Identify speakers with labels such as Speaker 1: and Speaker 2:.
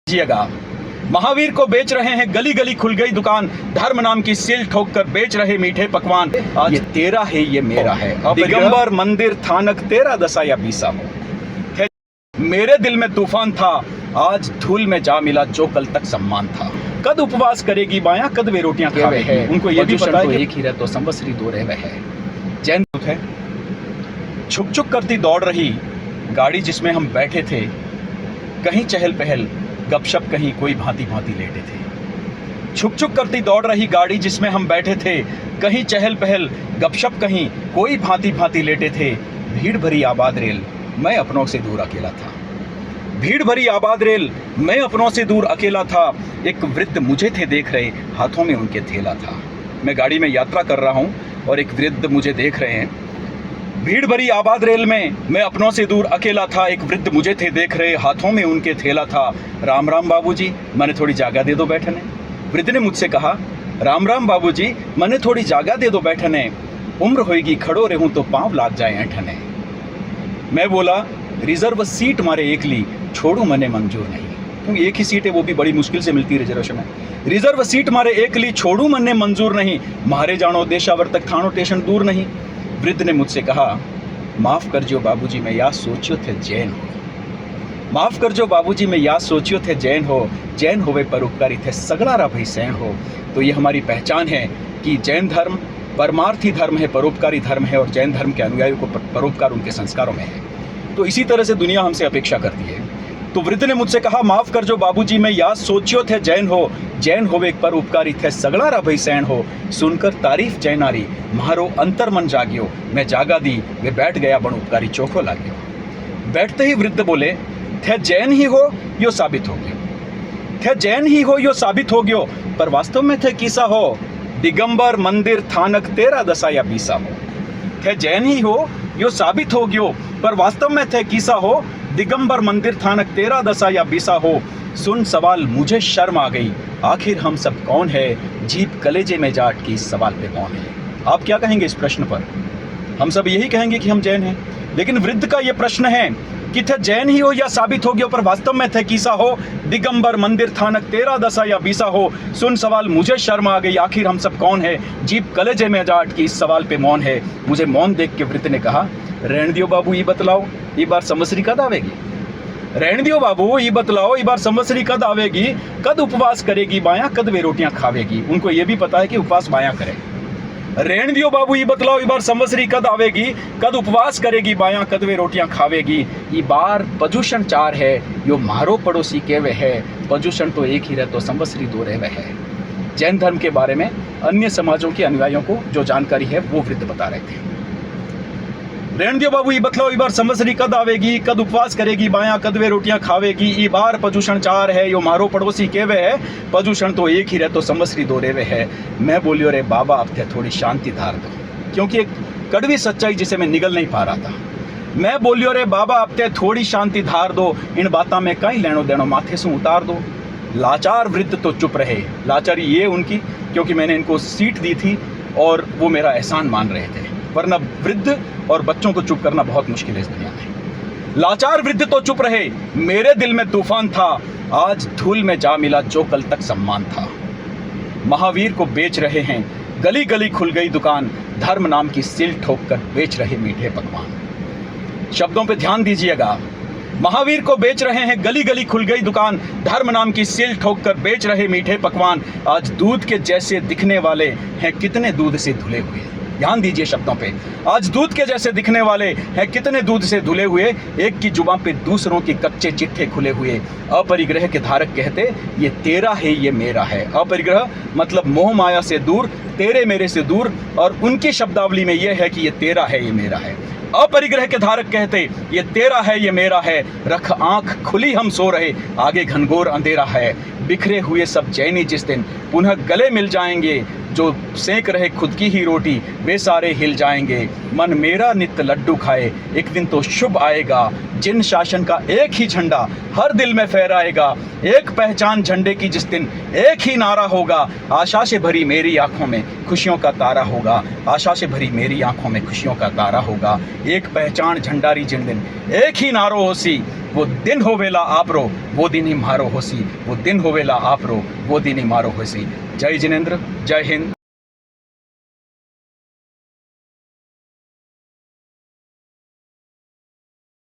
Speaker 1: लीजिएगा। महावीर को बेच रहे हैं, गली गली खुल गई दुकान, धर्म नाम की सिल ठोक कर बेच रहे मीठे पकवान। आज ये तेरा है ये मेरा है, दिगंबर मंदिर थानक तेरा दशा या बीसा हो। मेरे दिल में तूफान था, आज धूल में जा मिला जो कल तक सम्मान था। कद उपवास करेगी बायां, कद वे रोटियां खावे है, उनको ये भी पता है कि एक ही रह तो संवत्सरी दो रह है। जैन है छुक छुक करती दौड़ रही गाड़ी जिसमें हम बैठे थे, कहीं चहल पहल गपशप, कहीं कोई भांति भांति लेटे थे। छुक छुक करती दौड़ रही गाड़ी जिसमें हम बैठे थे, कहीं चहल पहल गपशप, कहीं कोई भांति भांति लेटे थे। भीड़ भरी आबाद रेल मैं अपनों से दूर अकेला था, भीड़ भरी आबाद रेल मैं अपनों से दूर अकेला था। एक वृद्ध मुझे थे देख रहे, हाथों में उनके थैला था। मैं गाड़ी में यात्रा कर रहा हूँ और एक वृद्ध मुझे देख रहे हैं। भीड़ भरी आबाद रेल में मैं अपनों से दूर अकेला था, एक वृद्ध मुझे थे देख रहे, हाथों में उनके थैला था। राम राम बाबूजी, मने थोड़ी जागा दे दो बैठने। वृद्ध ने मुझसे कहा, राम राम बाबूजी, मने थोड़ी जागा दे दो बैठने। उम्र होएगी खड़ो रहूं तो पांव लाग जाए ऐठने। मैं बोला, रिजर्व सीट मारे एक ली, छोड़ू मने मंजूर नहीं, क्योंकि एक ही सीट है, वो भी बड़ी मुश्किल से मिलती है रिजर्वेशन में। रिजर्व सीट मारे एक ली, छोड़ू मने मंजूर नहीं, मारे जानो देशावर तक थानो स्टेशन दूर नहीं। वृद्ध ने मुझसे कहा, माफ कर जो बाबूजी मैं या सोचियो थे जैन हो, माफ कर जो बाबूजी मैं या सोचियो थे जैन हो, जैन होवे परोपकारी थे सगड़ा रा भई सैन हो। तो ये हमारी पहचान है कि जैन धर्म परमार्थी धर्म है, परोपकारी धर्म है, और जैन धर्म के अनुयायियों को परोपकार उनके संस्कारों में है। तो इसी तरह से दुनिया हमसे अपेक्षा करती है। तो वृद्ध ने मुझसे कहा, माफ कर जो बाबूजी मैं या सोचियो थे जैन हो, जैन होवे परोपकारी थे सगड़ा रा भई सैन हो। सुनकर तारीफ जैनारी म्हारो अंतर मन जागियो, मैं जागा दी वे बैठ गया बड़ उपकारी चोखो लाग्यो। बैठते ही वृद्ध बोले, थे जैन ही हो यो साबित हो गयो, थे जैन ही हो यो साबित हो गयो, पर वास्तव में थे किसा हो, दिगंबर मंदिर थानक तेरा दशा या बीसा हो। थे जैन ही हो यो साबित हो गयो, पर वास्तव में थे किसा हो, दिगंबर मंदिर थानक तेरा दशा या बीसा हो। सुन सवाल मुझे शर्म आ गई, आखिर हम सब कौन है, जीप कलेजे में जा अटकी इस सवाल पे कौन है। आप क्या कहेंगे इस प्रश्न पर? हम सब यही कहेंगे कि हम जैन हैं, लेकिन वृद्ध का ये प्रश्न है कि थे जैन ही हो या साबित हो गया, पर वास्तव में थे किसा हो, दिगंबर मंदिर थानक तेरा दशा या बीसा हो। सुन सवाल मुझे शर्म आ गई, आखिर हम सब कौन है, जीप कलेजे में जा अटकी इस सवाल पे मौन है। मुझे मौन देख के वृद्ध ने कहा, रहन दियो बाबू ये बतलाओ, ये बार संवत्सरी कद आवेगी। रहन दियो बाबू ये बतलाओ, ये बार संवत्सरी कद आवेगी, कद उपवास करेगी बायां, कद वे रोटियां खावेगी। उनको ये भी पता है कि उपवास बायां करें। रहन दियो बाबू ये बतलाओ, ये बार संवत्सरी कद आवेगी, कद उपवास करेगी बायां, कद वे रोटियां खावेगी। ये बार पजूषण चार है, यो मारो पड़ोसी केवे है, पजूषण तो एक ही रह तो संवत्सरी दो रह है। जैन धर्म के बारे में अन्य समाजों के अनुयायियों को जो जानकारी है वो वृद्ध बता रहे थे। रहन दियो बाबू ये बतलाओ, ये बार संवत्सरी कद आवेगी, कद उपवास करेगी बायां, कद वे रोटियां खावेगी। ये बार पजूषण चार है, यो मारो पड़ोसी केवे है, पजूषण तो एक ही रह तो संवत्सरी दो रेवे है। मैं बोलियो रे बाबा अब थे थोड़ी शांति धार दो, क्योंकि एक कड़वी सच्चाई जिसे मैं निगल नहीं पा रहा था। मैं बोलियो रे बाबा अब थे थोड़ी शांति धार दो, इन बातों में कहीं लेनो देनो माथे से उतार दो। लाचार वृद्ध तो चुप रहे, लाचारी ये उनकी क्योंकि मैंने इनको सीट दी थी और वो मेरा एहसान मान रहे थे, वरना वृद्ध और बच्चों को चुप करना बहुत मुश्किल है इस दुनिया में। लाचार वृद्ध तो चुप रहे, मेरे दिल में तूफान था, आज धूल में जा मिला जो कल तक सम्मान था। महावीर को बेच रहे हैं, गली गली खुल गई दुकान, धर्म नाम की सिल ठोक कर बेच रहे मीठे पकवान। शब्दों पे ध्यान दीजिएगा। महावीर को बेच रहे हैं, गली गली खुल गई दुकान, धर्म नाम की सिल ठोक कर बेच रहे मीठे पकवान। आज दूध के जैसे दिखने वाले हैं कितने दूध से धुले हुए। ध्यान दीजिए शब्दों पे। आज दूध के जैसे दिखने वाले हैं कितने दूध से धुले हुए, एक की जुबान पे दूसरों के कच्चे चिट्ठे खुले हुए। अपरिग्रह के धारक कहते ये तेरा है ये मेरा है। अपरिग्रह मतलब मोह माया से दूर, तेरे मेरे से दूर, और उनकी शब्दावली में यह है कि ये तेरा है ये मेरा है। अपरिग्रह के धारक कहते ये तेरा है ये मेरा है। रख आंख खुली हम सो रहे, आगे घनघोर अंधेरा है। बिखरे हुए सब जैनी जिस दिन पुनः गले मिल जाएंगे, जो सेंक रहे खुद की ही रोटी वे सारे हिल जाएंगे। मन मेरा नित्य लड्डू खाए, एक दिन तो शुभ आएगा, जिन शासन का एक ही झंडा हर दिल में फहराएगा। एक पहचान झंडे की जिस दिन एक ही नारा होगा, आशा से भरी मेरी आंखों में खुशियों का तारा होगा, आशा से भरी मेरी आंखों में खुशियों का तारा होगा। एक पहचान झंडारी जिन दिन एक ही नारो होसी, वो दिन होवेला आपरो वो दिन ही मारो होसी, वो दिन होवेला आपरो वो दिन ही मारो होसी। जय जिनेंद्र, जय हिंद।